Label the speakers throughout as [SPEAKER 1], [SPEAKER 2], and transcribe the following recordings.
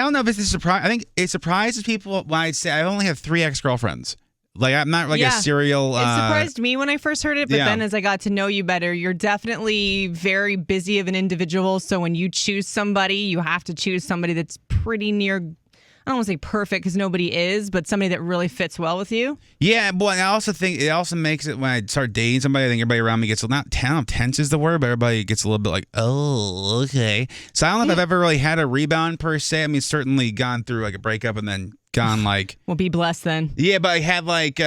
[SPEAKER 1] don't know if it's a surprise. I think it surprises people when I say I only have 3 ex-girlfriends. Like, I'm not like a serial...
[SPEAKER 2] It surprised me when I first heard it, but then as I got to know you better, you're definitely very busy of an individual. So when you choose somebody, you have to choose somebody that's pretty near... I don't want to say perfect because nobody is, but somebody that really fits well with you.
[SPEAKER 1] Yeah, but I also think it also makes it when I start dating somebody, I think everybody around me gets not tense is the word, but everybody gets a little bit like, oh, okay. So I don't know if I've ever really had a rebound per se. I mean, certainly gone through like a breakup and then gone like.
[SPEAKER 2] Well, be blessed then.
[SPEAKER 1] Yeah, but I had like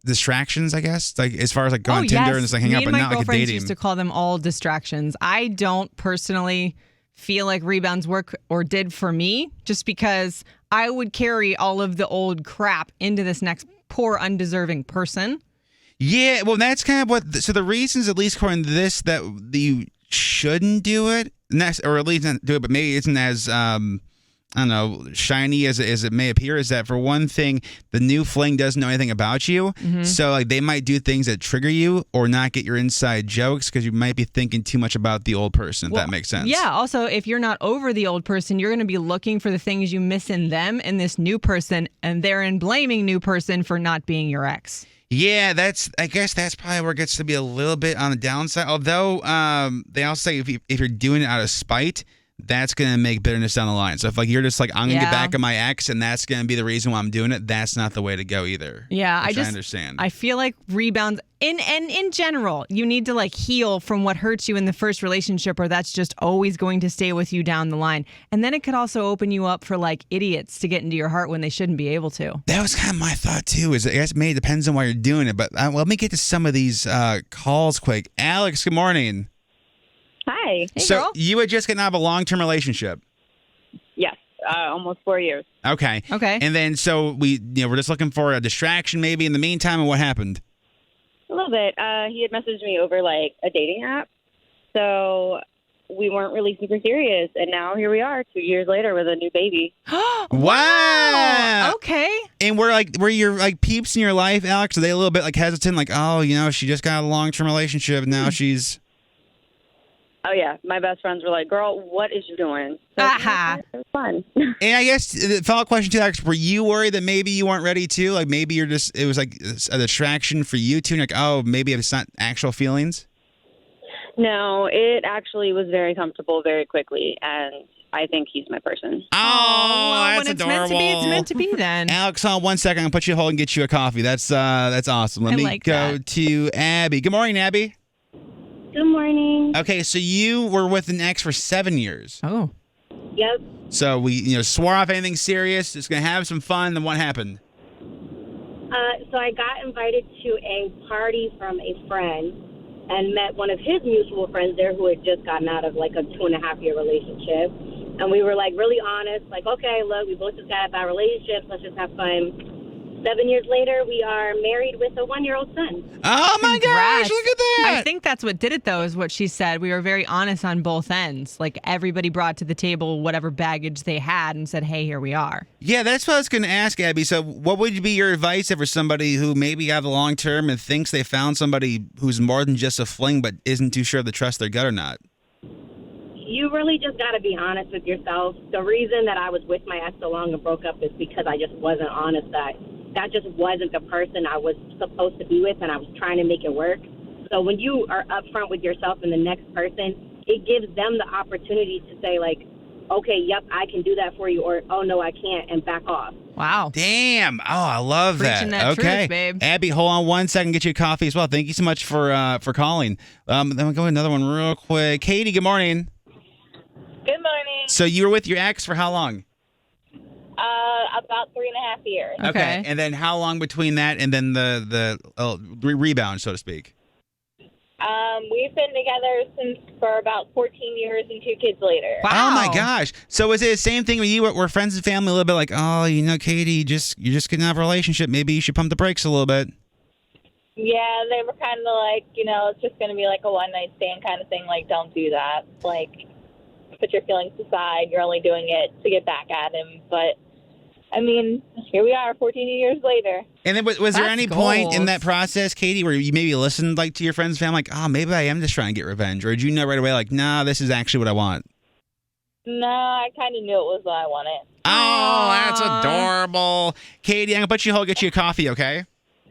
[SPEAKER 1] distractions, I guess, like as far as like going on Tinder and just like hang out, but not like a dating.
[SPEAKER 2] Me and my girlfriends used to call them all distractions. I don't personally feel like rebounds work or did for me, just because I would carry all of the old crap into this next poor, undeserving person.
[SPEAKER 1] Yeah, well, that's kind of what... So the reasons, at least according to this, that you shouldn't do it, or at least not do it, but maybe isn't as... I don't know, shiny as it may appear, is that for one thing, the new fling doesn't know anything about you. Mm-hmm. So like they might do things that trigger you or not get your inside jokes because you might be thinking too much about the old person, if that makes sense.
[SPEAKER 2] Yeah, also, if you're not over the old person, you're going to be looking for the things you miss in them in this new person, and therein blaming new person for not being your ex.
[SPEAKER 1] Yeah, I guess that's probably where it gets to be a little bit on the downside. Although they also say if you're doing it out of spite, that's going to make bitterness down the line. So if like you're just like, I'm going to get back at my ex and that's going to be the reason why I'm doing it, that's not the way to go either.
[SPEAKER 2] Yeah,
[SPEAKER 1] I understand.
[SPEAKER 2] I feel like rebounds, in general, you need to like heal from what hurts you in the first relationship, or that's just always going to stay with you down the line. And then it could also open you up for like idiots to get into your heart when they shouldn't be able to.
[SPEAKER 1] That was kind of my thought too, is I guess maybe it depends on why you're doing it. But let me get to some of these calls quick. Alex, good morning.
[SPEAKER 3] Hi.
[SPEAKER 2] Hey,
[SPEAKER 1] so
[SPEAKER 2] girl.
[SPEAKER 1] You had just gotten out of a long-term relationship.
[SPEAKER 3] Yes, almost 4 years.
[SPEAKER 1] Okay. And then so we're just looking for a distraction maybe in the meantime, and what happened?
[SPEAKER 3] A little bit. He had messaged me over like a dating app, so we weren't really super serious, and now here we are 2 years later with a new baby.
[SPEAKER 1] Wow.
[SPEAKER 2] Okay.
[SPEAKER 1] And were your like peeps in your life, Alex, are they a little bit like hesitant, like, oh, she just got a long-term relationship, now she's...
[SPEAKER 3] Oh, yeah. My best friends were like, girl, what is you doing? So, it was fun.
[SPEAKER 1] And I guess the follow-up question too, Alex, were you worried that maybe you weren't ready to? Like maybe it was like a distraction for you too? And like, oh, maybe it's not actual feelings?
[SPEAKER 3] No, it actually was very comfortable very quickly, and I think he's my person.
[SPEAKER 1] Oh, that's
[SPEAKER 2] when it's
[SPEAKER 1] adorable.
[SPEAKER 2] It's meant to be then.
[SPEAKER 1] Alex, hold on 1 second. I'm going to put you on hold and get you a coffee. That's awesome. Let me go to Abby. Good morning, Abby.
[SPEAKER 3] Good morning.
[SPEAKER 1] Okay, so you were with an ex for 7 years.
[SPEAKER 2] Oh.
[SPEAKER 3] Yep.
[SPEAKER 1] So we, swore off anything serious. Just going to have some fun. Then what happened?
[SPEAKER 4] So I got invited to a party from a friend and met one of his mutual friends there who had just gotten out of like a 2.5-year relationship. And we were like really honest, like, okay, look, we both just got out of bad relationships. Let's just have fun. 7 years later, we are married with a 1-year-old son.
[SPEAKER 1] Oh, my gosh, look at that.
[SPEAKER 2] I think that's what did it, though, is what she said. We were very honest on both ends. Like, everybody brought to the table whatever baggage they had and said, hey, here we are.
[SPEAKER 1] Yeah, that's what I was going to ask, Abby. So what would be your advice for somebody who maybe got the long term and thinks they found somebody who's more than just a fling but isn't too sure of the trust their gut or not?
[SPEAKER 4] You really just got to be honest with yourself. The reason that I was with my ex so long and broke up is because I just wasn't honest that just wasn't the person I was supposed to be with, and I was trying to make it work. So when you are upfront with yourself and the next person, it gives them the opportunity to say, like, okay, yep, I can do that for you, or, oh, no, I can't, and back off.
[SPEAKER 2] Wow.
[SPEAKER 1] Damn. Oh, I love
[SPEAKER 2] Preaching that
[SPEAKER 1] okay.
[SPEAKER 2] truth, babe.
[SPEAKER 1] Abby, hold on 1 second, get you a coffee as well. Thank you so much for calling. Then we'll go to another one real quick. Katie, good morning.
[SPEAKER 5] Good morning.
[SPEAKER 1] So you were with your ex for how long?
[SPEAKER 5] About 3.5 years.
[SPEAKER 1] Okay. And then how long between that and then the rebound, so to speak?
[SPEAKER 5] We've been together for about 14 years and 2 kids later.
[SPEAKER 1] Wow. Oh, my gosh. So is it the same thing when you were friends and family a little bit like, oh, Katie, you're just getting out of a relationship. Maybe you should pump the brakes a little bit.
[SPEAKER 5] Yeah, they were kind of like, it's just going to be like a one-night stand kind of thing. Like, don't do that. Like, put your feelings aside. You're only doing it to get back at him. But I mean, here we are 14 years later.
[SPEAKER 1] And then was there any point in that process, Katie, where you maybe listened like to your friends and family, like, oh, maybe I am just trying to get revenge? Or did you know right away, like, nah, this is actually what I want?
[SPEAKER 5] No, I kind of knew it was what I wanted.
[SPEAKER 1] Oh, that's adorable. Katie, I'm going to put you hold, get you a coffee, okay?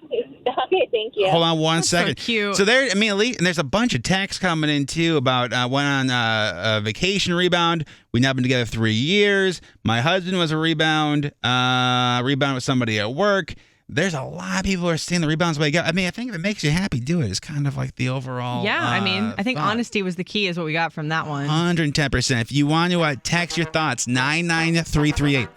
[SPEAKER 5] Okay, thank you.
[SPEAKER 1] Hold on one
[SPEAKER 2] That's
[SPEAKER 1] second.
[SPEAKER 2] so cute.
[SPEAKER 1] So there, I mean, at least, and there's a bunch of texts coming in too about went on a vacation rebound. We've now been together 3 years. My husband was a rebound. Rebound with somebody at work. There's a lot of people who are seeing the rebounds way go. I mean, I think if it makes you happy, do it. It's kind of like the overall.
[SPEAKER 2] Yeah, I mean, I think
[SPEAKER 1] thought.
[SPEAKER 2] honesty was the key, is what we got from that one.
[SPEAKER 1] 110%. If you want to text your thoughts, 99338.